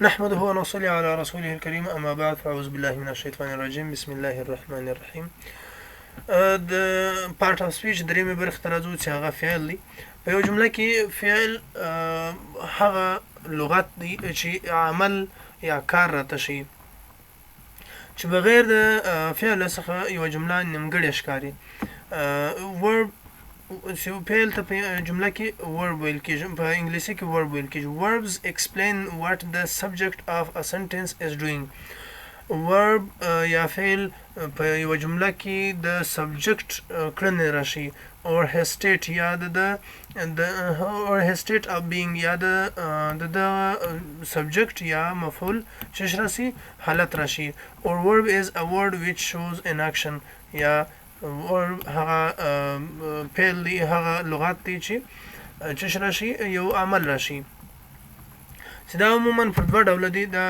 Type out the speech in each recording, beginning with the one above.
نحمده ونصلي على رسوله الكريم اما بعد فاعوذ بالله من الشیطان الرجیم بسم الله الرحمن الرحیم. د پارت اف سپیچ درېمې برخې ته راځو چې هغه فعل دی. په یو جمله کې فعل هغه لغت دی چې عمل یا کار راته شي چې بغیر د فعل څخه یو جمله نیمګړې ښکاري. ورب چې فعل ته په جمله کې ورب ویل کېږي، په انګلیسي کې ورب ویل کېږي. verbs explain what the subject of a sentence is doing. verb یا فعل په یو جمله کې د سبجیکټ کړنې راشي or his state یا د or his state of being یا د سبجیکټ یا مفعول چې راشي حالت راشي. or verb is a word which shows an action یا هغه فعل دی، هغه لغت دی چې راشي یو عمل راشي. چې دا عموما پر دوه ډوله دي، دا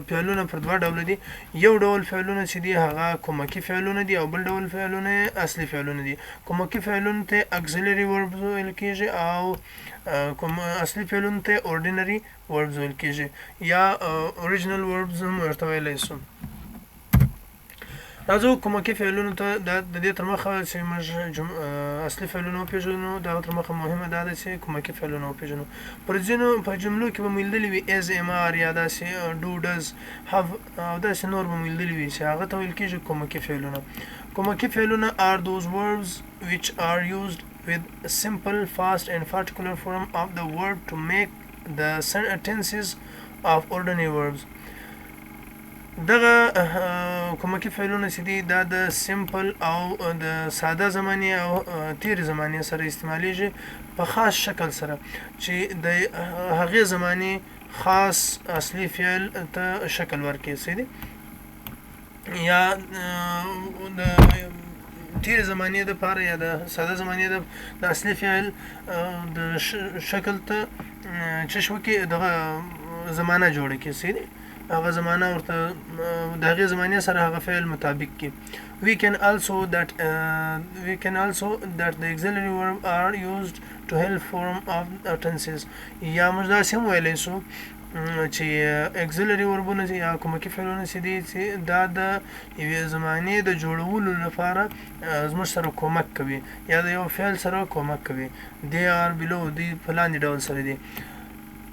فعلونه پر دوه ډوله دي. یو ډول فعلونه چې دي هغه کومکي فعلونه دي او بل ډول فعلونه اصلي فعلونه دي. کومکي فعلونه ته auxiliary verbs ویل کېږي او کوم اصلي فعلونه ته ordinary verbs ویل کېږي یا original verbs هم ورته ویلی سو. راځو کومکي فعلونو ته د دې تر مخه چې موږ اصلي فعلونه وپېژنو، دا تر مخه مهمه دا ده چې کومکي فعلونه وپېژنو. پر ځینو په جملو کې به مو لیدلي وي as am are یا داسې do does have او داسې نور به مو لیدلي وي چې هغه ته ویل کېږي کومکي فعلونه. کومکي فعلونه are those verbs which are used with simple, fast and particular form of the verb to make the tenses of ordinary verbs. دغه کومکي فعلونه چې دي دا د سمپل او د ساده زماني او تیر زماني سره استعمالیږي په خاص شکل سره چې د هغې زماني خاص اصلي فعل ته شکل ورکړي سي دي، یا د تیر زماني د پاره یا د ساده زماني د اصلي فعل د شکل ته چې شو کې دغه زمانه جوړه کې سي دي، هغه زمانه ورته د هغې زمانې سره هغه فعل مطابق کی. we can also that the auxiliary verb are used to help form of tenses. یا موږ داسې هم ویلی سو چې auxiliary verbونه یا کومکي فعلونه چې دي چې دا د یوې زمانې د جوړولو لپاره زموږ سره کومک کوي یا د یو فعل سره کومک کوي. they are below دی په لاندې ډول سره دي.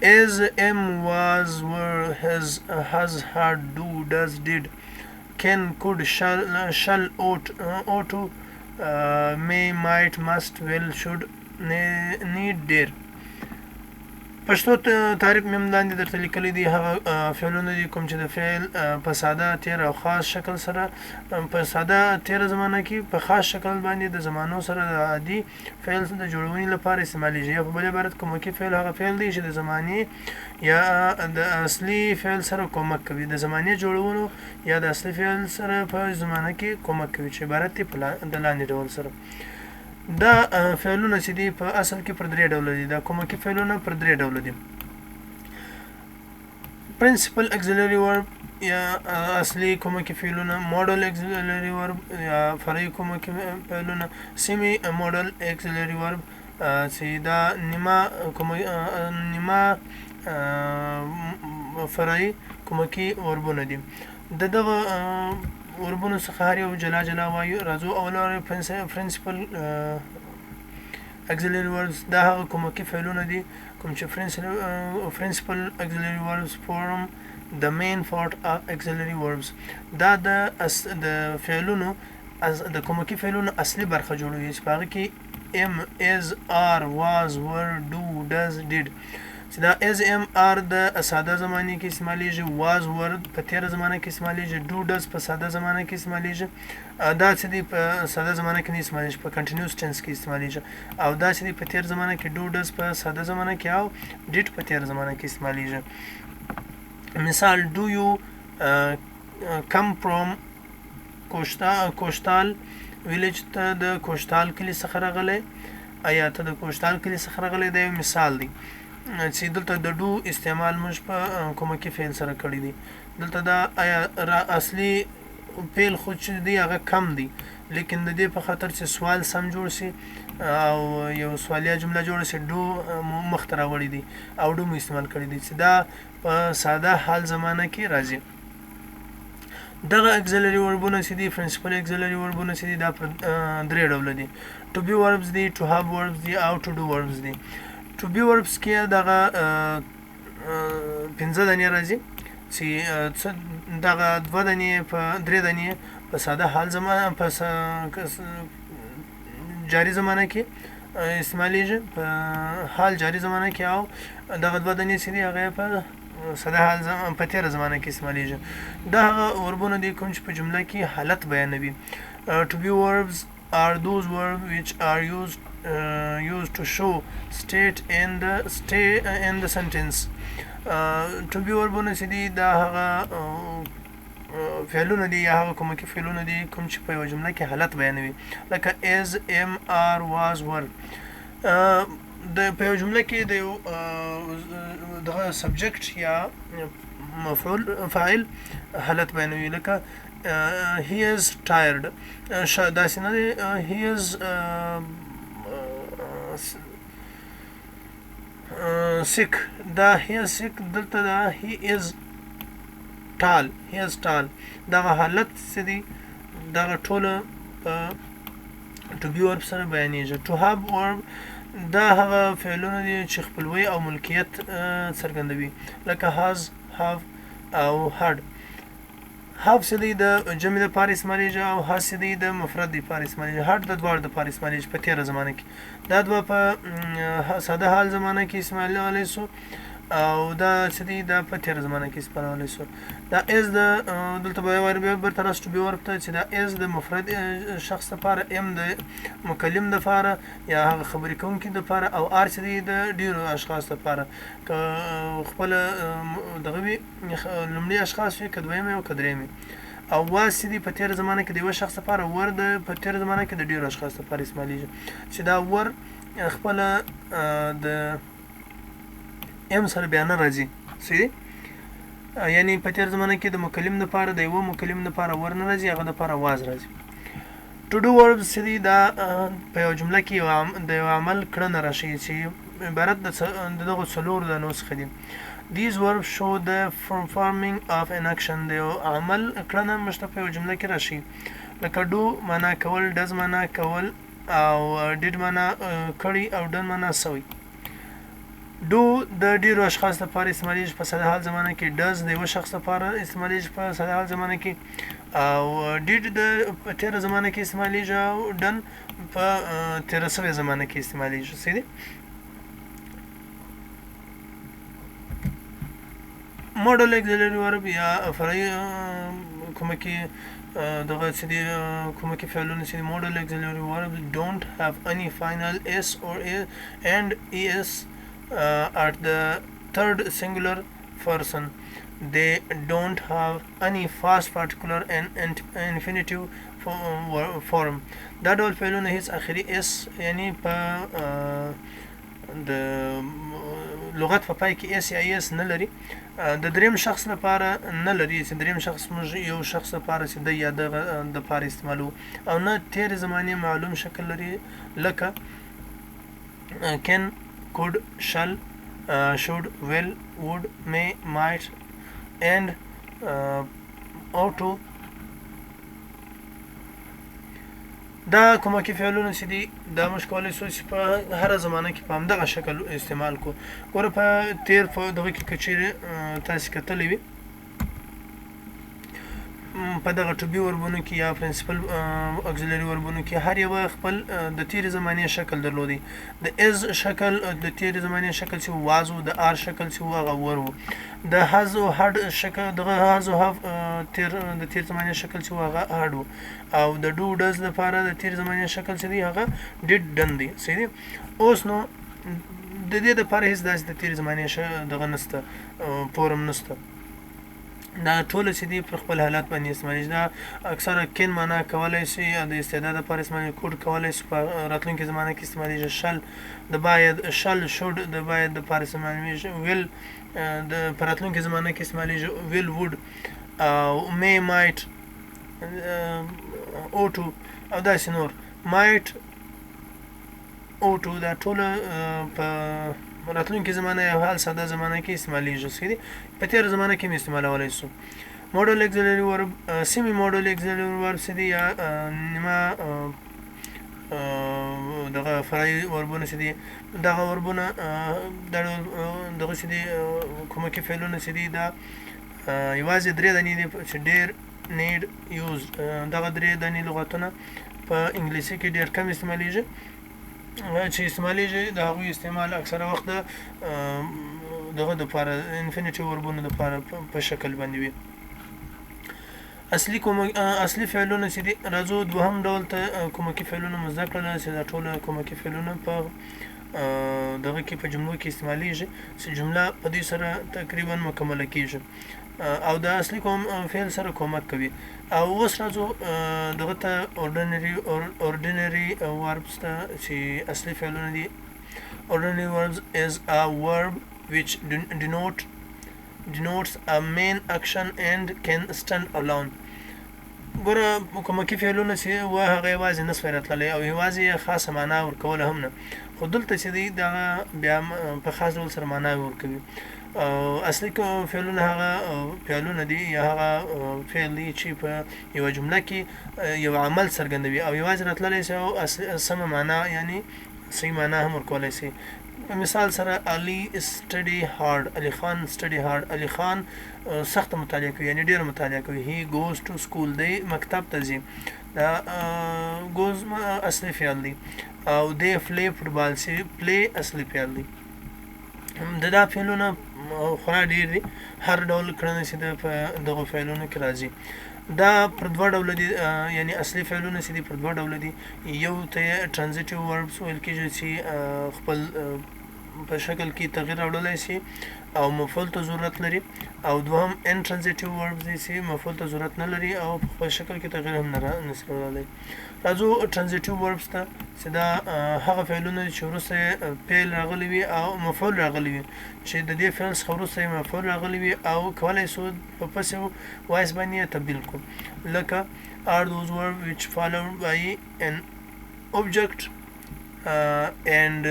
as, am, was, were, has, had, do, does, did, can, could, shall, ought to, may, might, must, will, should, need, dare. پښتو تعریف مې هم لاندې درته لیکلی دی. هغه فعلونه دي کوم چې د فعل په ساده تیر او خاص شکل سره په ساده تیره زمانه کې په خاص شکل باندې د زمانو سره د عادي فعل د جوړونې لپاره استعمالیږي. یا په بل عبارت کومکي فعل هغه فعل دی چې د زمانې یا د اصلي فعل سره کومک کوي، د زمانې جوړولو یا د اصلي فعل سره په زمانه کې کومک کوي، چې عبارت دی د لاندې ډول سره. دا فعلونه چې دي په اصل کې پر درې ډوله دي. دا کومکي فعلونه پر درې ډوله دي. principal auxiliary verb یا اصلي کومکي فعلونه، modal auxiliary verb یا فرعي کومکي فعلونه، semi modal auxiliary verb چې دا نیمه فرعي کومکي وربونه دي. دغه وربونو څخه هر یو جلا جلا وایو. راځو اول principal auxiliary verbs دا هغه کومکي فعلونه دي کوم چې principal auxiliary verbs form the main part of auxiliary verbs. دا د فعلونو د کومکي فعلونو اصلي برخه جوړوي چې په هغه کې am, is, are, was, were, do, does, did. چې دا as, am, are د ساده زمانه کې استعمالیږي، was, were په تیره زمانه کې استعمالیږي، do, does په ساده زمانه کې استعمالیږي، دا چې دی په ساده زمانه کې نه استعمالیږي، په continuous tense کې استعمالیږي، او دا چې دی په تیره زمانه کې do, does په ساده زمانه کې او did په تیره زمانه کې استعمالیږي. مثال do you come from کوشتال village ته د کوشتال کلي څخه راغلی، آیا ته د کوشتال کلي څخه راغلی، دا یو مثال دی چې دلته د ډو استعمال موږ په کومکي فعل سره کړی دی. دلته دا آیا اصلي فعل خو چې دی هغه کم دی لیکن د دې په خاطر چې سوال سم جوړ شي او یو سوالیه جمله جوړ شي ډو مخ ته راوړی دی او ډو مو استعمال کړی دی چې دا په ساده حال زمانه کې راځي دغه auxiliary وربونه چې دي principal auxiliary وربونه چې دي دا په درې ډول دي to be verbs دي to have verbs دي او to do verbs دي to be verbs کې دغه پنځه دانې راځي چې دغه دوه دانې په درې دانې په ساده حال زمانه په جاری زمانه کې استعمالیږي په حال جاری زمانه کې او دغه دوه دانې چې دي هغه په ساده حال په تیره زمانه کې استعمالیږي دا هغه وربونه دي کوم چې په جمله کې حالت بیانوي to be verbs are those verbs which are used to show state in the sentence to be وربونه چې دي دا هغه فعلونه دي یا هغه کومه کې فعلونه دي کوم چې په یو جمله کې حالت بیانوي لکه is am are was were د په یو جمله کې د یو دغه سبجیکټ یا مفعول فاعل حالت بیانوي لکه he is tired داسې نه دی he is sick دا he is sick دلته دا he is tall دغه حالت څه دی دغه ټوله to be verb سره بیانېږي to have verb دا هغه فعلونه دي چې خپلوي او ملکیت څرګندوي لکه has have او had have څه دی د جمع لپاره استعمالیږي او has څه دی د مفرد لپاره استعمالیږي had د دواړو لپاره استعمالیږي په تیره زمانه کې دا دوه په ساده حال زمانه کې استعمالولی سو او دا څه دی دا په تیره زمانه کې استعمالولی سو دا is د دلته به برطرف to be verb ته چې دا is د مفرد شخص لپاره am د مکلم لپاره یا هغه خبرې کوونکي لپاره او are چې دی د ډیرو اشخاص لپاره که خپل دغه وي لومړي اشخاص وي که دویمې او که درېمې او was چې دی په تیره زمانه کې د یوه شخص لپاره ور د په تیره زمانه کې د ډیرو اشخاص لپاره استعمالیږي چې دا ور خپله د ام سره بیا نه راځي صحیح یعنی په تیر زمانه کې د مکلم لپاره د یو مکلم لپاره ور نه راځي هغه لپاره واز راځي to do verbs چې دا په یو جمله کې د یو عمل کړنه راشي چې عبارت د دغه څلورو دانو څخه دي these verbs show the performing of an action د یو عمل کړنه مشته په یو جمله کې راشي لکه do معنا کول does معنا کول او did معنا کړي او done معنا سوی do د ډیرو اشخاص لپاره استعمالیږي په ساده حال زمانه کې does د یو شخص لپاره استعمالیږي په ساده حال زمانه کې او did د تیره زمانه کې استعمالیږي او done په تیره سوې زمانه کې استعمالیږي صحیح modal auxiliary verb یا فرعي کومه کې دغه چې دی کومه کې فعلونه چې modal auxiliary verb don't have any final s or a and es at the third singular person they don't have any past particular and infinitive form دا ډول فعلونه هیڅ اخري اس یعنی په د لغت په پای کې اس یا اس نه لري د دریم شخص لپاره نه لري چې دریم شخص موږ یو شخص لپاره چې د یا د لپاره استعمالو او نه تیر زمانه معلوم شکل لري لکه can could shall should will would may might and ought to دا کومه کې فعلونه چې دي دا موږ کولی شو چې په هره زمانه کې په همدغه شکل استعمال کو ګوره په تیر په دغه کې که چیرې تاسې کتلی وي په دغه to be وربونو کې یا پرنسپل auxiliary وربونو کې هر یو خپل د تیرې زمانې شکل درلودي د is شکل د تیرې زمانې شکل چې was و د are شکل چې هغه ور و د has او had شکل دغه has او have د تیر زمانې شکل چې هغه had و او د do does لپاره د تیر زمانې شکل چې دی هغه did done دی صحیح اوس نو د دې لپاره هیڅ داسې د تیر زمانې دغه نشته فورم نشته دا ټول چې دی پر خپل حالات باندې استعمالیږي دا اکثره کین معنا کولای شي د استعداد لپاره استعمال کوډ کولای شي په راتلونکي زمانه کې استعمالیږي شل د باید شل شود د باید د لپاره استعمالیږي ویل د راتلونکي زمانه کې استعمالیږي ویل وود او may might اوټو او داسې نور might اوټو دا ټول په راتلونکي زمانه یا حال ساده زمانه کې استعمالیږي سړي په تیر زمانه کې استعمالولای شو modal auxiliary verb semi modal auxiliary verb سړي یا نیمه دغه فرعي وربونه سړي دغه وربونه دغه سړي کومه کې فعلونه سړي دا یوازې درې دانی دي چې ډېر need use دغه درې دانی لغتونه په انګلیسي کې ډېر کم استعمالیږي چې استعمالیږي د هغوی استعمال اکثره وخت دغه د لپاره انفینیټیو وربونو لپاره په شکل باندې وي اصلي فعلونه چې دي راځو دوهم ډول ته کومکي فعلونه مزده کړل چې دا ټول کومکي فعلونه په دغه کې په جملو کې استعمالیږي چې جمله په دې سره تقریبا مکمله کیږي او دا اصلي کوم فعل سره کومک کوي او اوس راځو دغه ته ordinary verbs ته چې اصلي فعلونه دي ordinary verbs is a verb which denotes a main action and can stand alone ګوره کومکي فعلونه چې هغه یوازې نصف راتللی او یوازې خاصه معنا ورکوله هم نه خو دلته چې دی دغه بیا په خاص ډول سره معنا ورکوي اصلي فعلونه هغه فعلونه دي یا هغه فعل دی چې په یوه جمله کې یو عمل څرګندوي او یوازې راتللی شي او سمه معنا یعنی صحیح معنا هم ورکولی شي مثال سره علي study hard علي خان study hard علي خان سخت مطالعه کوي یعنی ډیر مطالعه کوي he goes to school دی مکتب ته ځي دا goes اصلي فعل دی او they play football سي play اصلي فعل دی دا فعلونه خورا ډیر دي هر ډول کړنه چې دغه فعلونه کې راځي دا پر دوه ډول دي یعنی اصلي فعلونه چې دي پر دوه ډول دي یو ته ترانزیټیو وربس ویل کېږي چې خپل په شکل کې تغییر راوړلی شي او مفعول ته ضرورت لري او دوهم انټرانزیټیو وربس دي چې مفعول ته ضرورت نه لري او په خپل شکل کې تغییر هم نه شي راوړلی راځو ترانزیټیو وربس ته چې دا هغه فعلونه چې وروسته فعل راغلی وي او مفعول راغلی وي چې د دې فعل څخه وروسته مفعول راغلی وي او کولی شو په پسیو وایس باندې یې تبدیل کړو لکه are those verbs which follow by an object and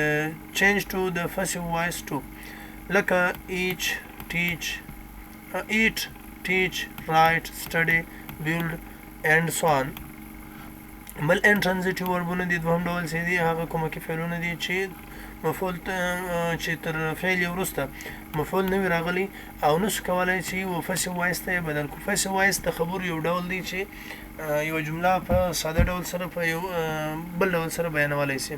change to the passive voice too like each teach eat teach write study build and so on بل intransitive وربونه دي دوهم ډول چې دي هغه کومکي فعلونه دي چې مفعول چې تر فعل وروسته مفعول نه راغلی او نشو کولای چې و passive voice ته بدل کو passive voice د خبر یو ډول دی چې یو جمله په ساده ډول سره په یو بل ډول سره بیانولای شي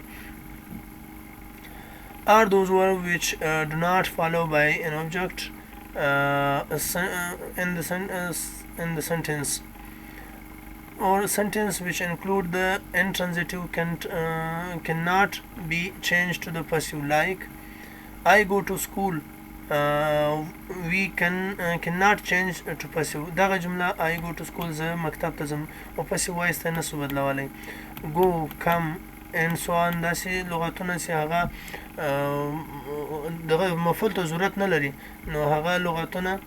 are those verbs which do not follow by an object in the sentence or sentence which include the intransitive cannot be changed to the passive like I go to school we cannot change to passive دغه جمله I go to school زه مکتب ته ځم او passive voice ته نسو بدلولی go come and so on داسې لغتونه چې هغه دغه مفعول ته ضرورت نه لري نو هغه لغتونه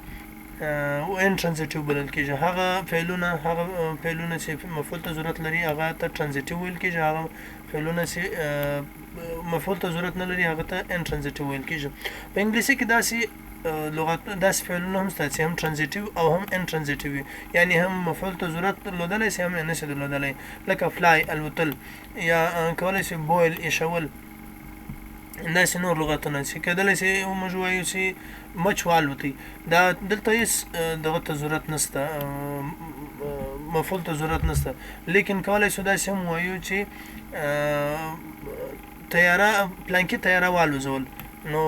انټرانزیټیو بلل کېږي هغه فعلونه چې مفعول ته ضرورت لري هغه ته ترانزیټیو ویل کېږي هغه فعلونه چې مفعول ته ضرورت نه لري هغه ته انټرانزیټیو ویل کېږي په انګلیسي کې داسې فعلونه هم شته چې هم ترانزیټیو او هم انټرانزیټیو وي یعنی هم مفعول ته ضرورت درلودلی شي هم یې نشي درلودلی لکه فلای الوتل یا کولی شي بویل ایښول داسې نور لغتونه چې کېدلی شي موږ وایو چې مچ والوتی دا دلته هېڅ دغه ته ضرورت نشته مفعول ته ضرورت نشته لیکن کولی شو داسې هم وایو چې پلانکي تیاره والوځول نو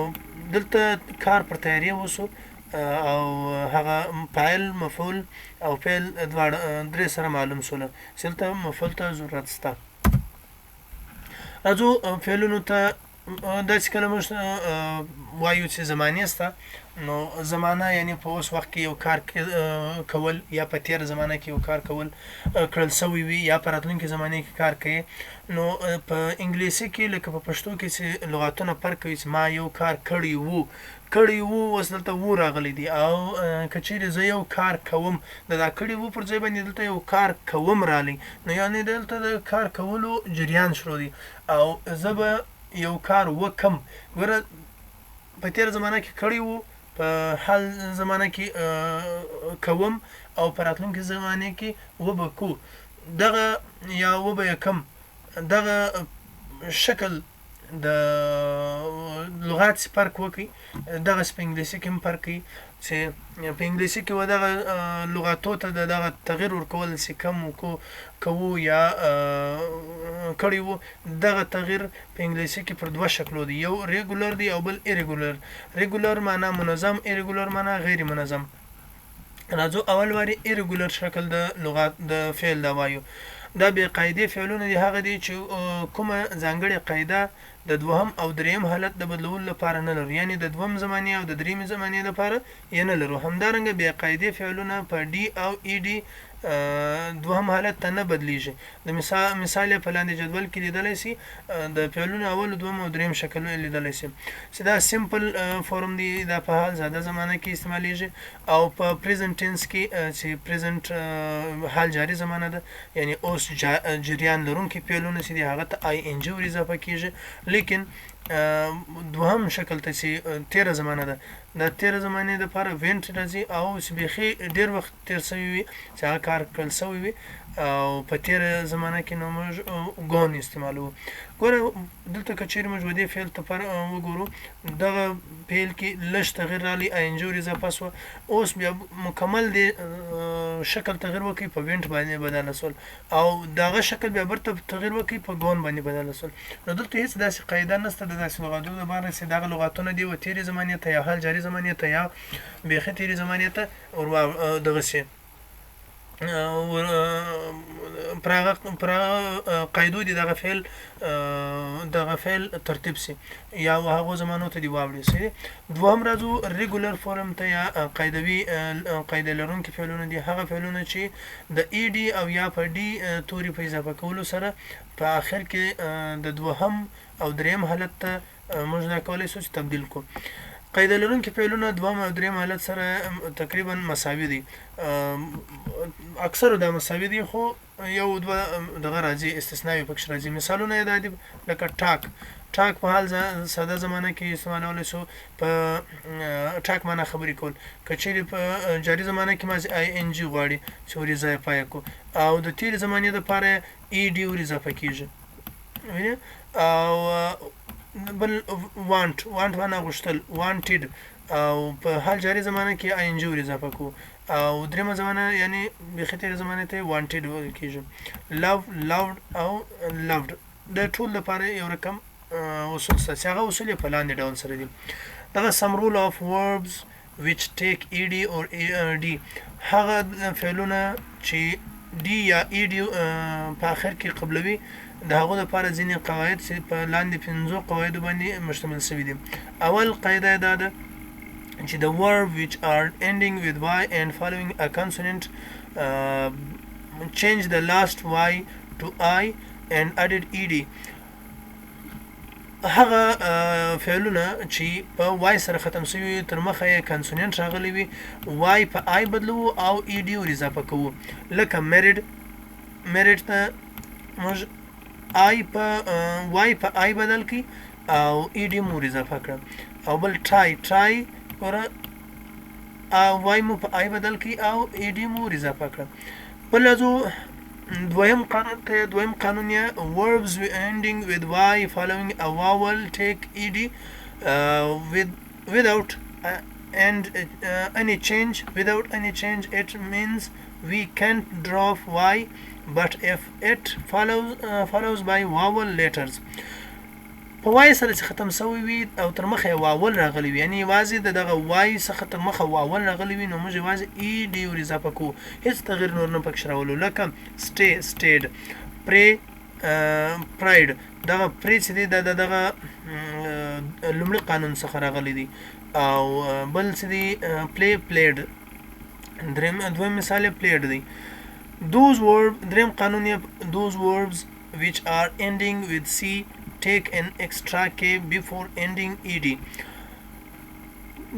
دلته کار پر تیارې وشو او هغه فاعل مفعول او فعل دواړه درې سره معلوم شوله چې دلته مفعول ته ضرورت شته راځو فعلونو ته داسې کله موږ وایو چې زمانې شته نو زمانه یعنی په اوس وخت کې یو کار کول یا په تیر زمانه کې یو کار کول کړل سوی وي یا په راتلونکي زمانه کې کار کوي نو په انګلیسي کې لکه په پښتو کې چې لغاتونه فرق کوي چې ما یو کار کړی وو کړی وو اوس دلته وو راغلی دی او که چیرې زه یو کار کوم د دا کړی وو پر ځای باندې دلته یو کار کوم رالی نو یعنې دلته د کار کولو جریان شروع دی او زه به یو کار وکم ګوره په تېره زمانه کې کړی وو په حال زمانه کې کوم او په راتلونکې زمانه کې وبه کو دغه یا وبه یې کم دغه شکل د لغات فرق وکړي دغه په انګلیسي کې هم فرق کوي چې په انګلیسي کې و دغه لغاتو ته دغه تغیر ورکول چې کم کوو یا کړی وو دغه تغیر په انګلیسي کې پر دوه شکلو دی یو ریګولر دی او بل ریګولر معنا منظم ایریګولر معنا غیر منظم راځو اول واری ایریګولر شکل د لغات د فعل دا وایو دا بې قاعدې فعلونه دي هغه دي چې کومه ځانګړې قاعده د دوهم او دریم حالت د بدلولو لپاره نه لرو یعنی د دوهم زمانې او د دریم زمانې لپاره یې نه لرو همدارنګه بې قاعدې فعلونه په ډي او ای ډي دوهم حالت ته نه بدلیږي د مثال په لاندې جدول کې لیدلی سي د فعلونو اول دوهم او دریم شکل لیدلی سي چې دا سمپل فورم دی دا په حال زاده زمانه کې استعمالیږي او په پریزنت ټینس کې چې پریزنت حال جاری زمانه ده یعنی اوس جریان لرونکي فعلونه چې دي هغه ته آی ان جی ور اضافه کیږي لیکن دوهم شکل ته چې تیره زمانه ده د تیره زمانې دپاره وینټ راځي او چې بیخي ډېر وخت تیر سوی وي چې هغه کار کړل سوی وي او په تیره زمانه کې نو موږ ګون استعمالوو ګوره دلته که چیرې موږ دې فعل ته وګورو دغه فعل کې لږ تغیر رالی آینجي ور اضافه سوه اوس بیا مکمل دې شکل تغیر وکړي په وینټ باندې بدله سول او دغه شکل بیا برته تغیر وکړي په ګون باندې بدله سول نو دلته هېڅ داسې قاعده نشته د داسې لغاتو دپاره چې دغه لغاتونه دي و تیرې زمانې ته یا حال جاري زمانې ته یا بیخي تیرې زمانې ته دغسې پر قاعدو دي دغه فعل ترتیب سي یا هغو زمانو ته دی واوړي سي دوهم راځو ریګولر فورم ته یا قاعده لرونکي فعلونه دي هغه فعلونه چې د ای ډي او یا په ډي توري په اضافه کولو سره په آخر کې د دوهم او دریم حالت ته موږ دا کولی شو چې تبدیل کو قاعده لرونکي فعلونه دوهم او دریم حالت سره تقریبا مساوي دي اکثر دا مساوي دي خو یو دوه دغه راځي استثناوي پکښ راځي مثالونه یې دا دي لکه ټاک په حال ساده زمانه کې استعمالولی شو په ټاک معنا خبرې کول که چیرې په جاري زمانه کې مازې آی ان جي غواړي چې ور اضافه یې کړو او د تېرې زمانې دپاره ای ډي ور اضافه کېږي او بل وانټ معنا غوښتل وانټډ او په حال جاري زمانه کې آی ان جي ور اضافه کړو او دریمه زمانه یعنی بیخي تېره زمانې ته وانټډ ویل کېږي لوډ او لوډ د ټول لپاره یو رقم اصول شته چې هغه اصول یې په لاندې ډول سره دي دغه سم رول اف وربز which take ed or ad هغه فعلونه چې ډي یا ed په آخر کې قبلوي د هغو دپاره ځینې قواعد چې په لاندې 5 قواعدو باندې مشتمل شوي دي اول قاعده دا ده چې the verb which are ending with y and following a consonant change the last y to I and added ed هغه فعلونه چې په وای سره ختم شوي تر مخه یې کانسوننټ راغلی وي وای په آی بدلو او ای ډي ور اضافه کوو لکه میریډ ته موږ وای په آی بدل کړي او ای ډي مو ور اضافه کړه او بل ټرای ګوره وای مو په آی بدل کړي او ای ډي مو ور اضافه کړه بل راځو دویم قانون یې verbs ending with y following a vowel take ed without any change it means we can't drop y but if it follows by vowel letters په وای سره چې ختم شوی وي او تر مخه واول راغلی وي یعنی یوازې دغه وای څخه تر مخه واول راغلی وي نو موږ یوازې ای ډي ور اضافه کوو هېڅ تغیر نور نه پکښ راولو لکه stayed pride دغه پرې چې دی دغه لومړي قانون څخه راغلی دی او بل چې دی played دویم مثال یې played دی دریم قانون یې those verbs which are ending with c take an extra k before ending ed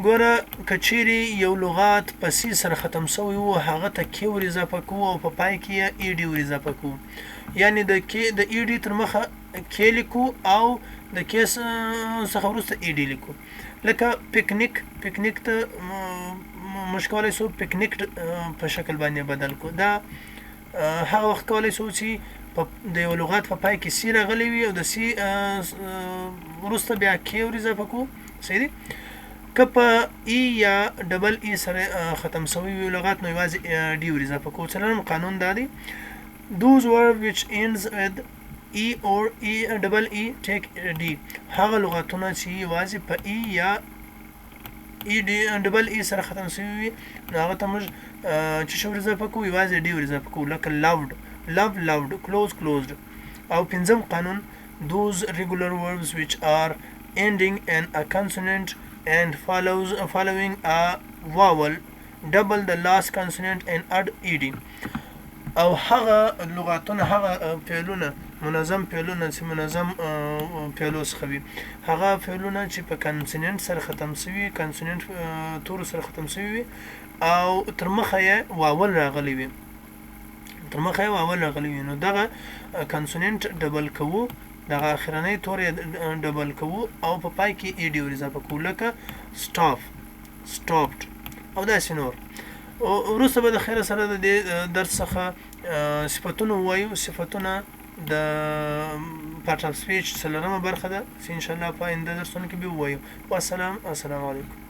ګوره که چیرې یو لغات په سی سره ختم سوی و هغه ته کې ور اضافه کوو او په پای کې یې ای ډي ور اضافه کوو یعنی د ای ډي تر مخه کې لیکو او د کې څخه وروسته ای ډي لیکو لکه پکنیک ته موږ کولی سو پکنیک په شکل باندې بدل کو دا هغه وخت کولی سو چې د یو لغات په پای کې سی راغلی وي او د سی وروسته بیا کې ور اضافه کوو صحیح دی که په ای یا ډبل ای سره ختم شوی وي لغات نو یوازې ډي ور اضافه کوو څلورم قانون دا دی those words which ends with e or e double e take d هغه لغاتونه چې یوازې په ای یا ای ډي ډبل ای سره ختم شوی وي نو هغه ته موږ چې شو ور اضافه کوو یوازې ډي ور اضافه کوو لکه loved closed او پنځم قانون those regular verbs which are ending in a consonant and following a vowel double the last consonant and add ed او هغه لغاتونه هغه فعلونه منظم فعلونه چې منظم فعلو څخه وي هغه فعلونه چې په کانسوننت سره ختم شوي کانسوننت تور سره ختم شوي او تر مخه یې واول راغلی وي نو دغه کانسوننت ډبل کوو دغه اخرنۍ تور ډبل کوو او په پای کې ای ډي ور اضافه کوو لکه stopped او داسې نور وروسته به د خیر سره د درس څخه صفتونه وایو صفتونه د پارت اف سپیچ څلورمه برخه ده چې ان شاء الله په آینده درسونو کې به وایو السلام علیکم